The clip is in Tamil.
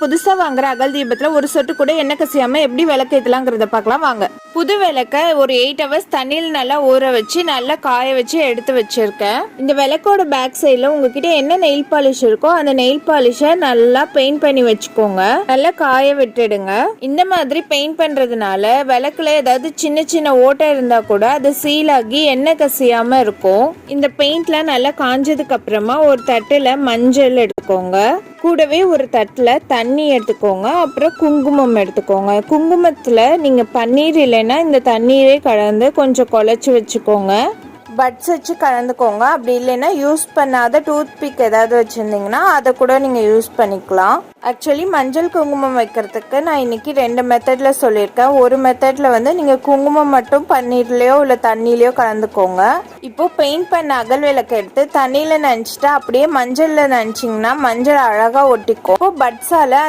புதுசா வாங்குற அகல் தீபத்துல ஒரு சொட்டு கூட எண்ணெய் கசியாம எப்படி விளக்கேத்தலாங்கிறத பார்க்கலாம் வாங்க. புது விளக்க ஒரு 8 hours தண்ணியில் நல்லா ஊற வச்சு நல்லா காய வச்சு எடுத்து வச்சிருக்கேன். இந்த விளக்கோட பேக் சைட்ல உங்ககிட்ட என்ன நெயில் பாலிஷ் இருக்கோ அந்த நெயில் பாலிஷை நல்லா பெயிண்ட் பண்ணி வச்சுக்கோங்க. நல்லா காய விட்டுடுங்க. இந்த மாதிரி பெயிண்ட் பண்றதுனால விளக்குல ஏதாவது சின்ன சின்ன ஓட்டை இருந்தா கூட அது சீல் ஆகி எண்ணெய் கசியாம இருக்கும். இந்த பெயிண்ட்ல நல்லா காஞ்சதுக்கு அப்புறமா ஒரு தட்டுல மஞ்சள் எடுத்துக்கோங்க. கூடவே ஒரு தட்டுல தண்ணி எடுத்துக்கோங்க. அப்புறம் குங்குமம் எடுத்துக்கோங்க. குங்குமத்துல நீங்க பன்னீர் இல்லைன்னா இந்த தண்ணீரே கலந்து கொஞ்சம் குழைச்சி வச்சுக்கோங்க. பட்ஸ் வச்சு கலந்துக்கோங்க. அப்படி இல்லைன்னா யூஸ் பண்ணாத டூத் பிக் ஏதாவது வச்சுருந்தீங்கன்னா அதை கூட நீங்கள் யூஸ் பண்ணிக்கலாம். ஆக்சுவலி மஞ்சள் குங்குமம் வைக்கிறதுக்கு நான் இன்னைக்கு 2 மெத்தடில் சொல்லியிருக்கேன். ஒரு மெத்தடில் வந்து நீங்கள் குங்குமம் மட்டும் பன்னீர்லையோ இல்லை தண்ணியிலையோ கலந்துக்கோங்க. இப்போ பெயிண்ட் பண்ண அகல் விளக்கு எடுத்து தண்ணியில் நனைச்சிட்டு அப்படியே மஞ்சளில் நனைச்சிங்கன்னா மஞ்சள் அழகாக ஒட்டிக்கும். இப்போ பட்ஸால்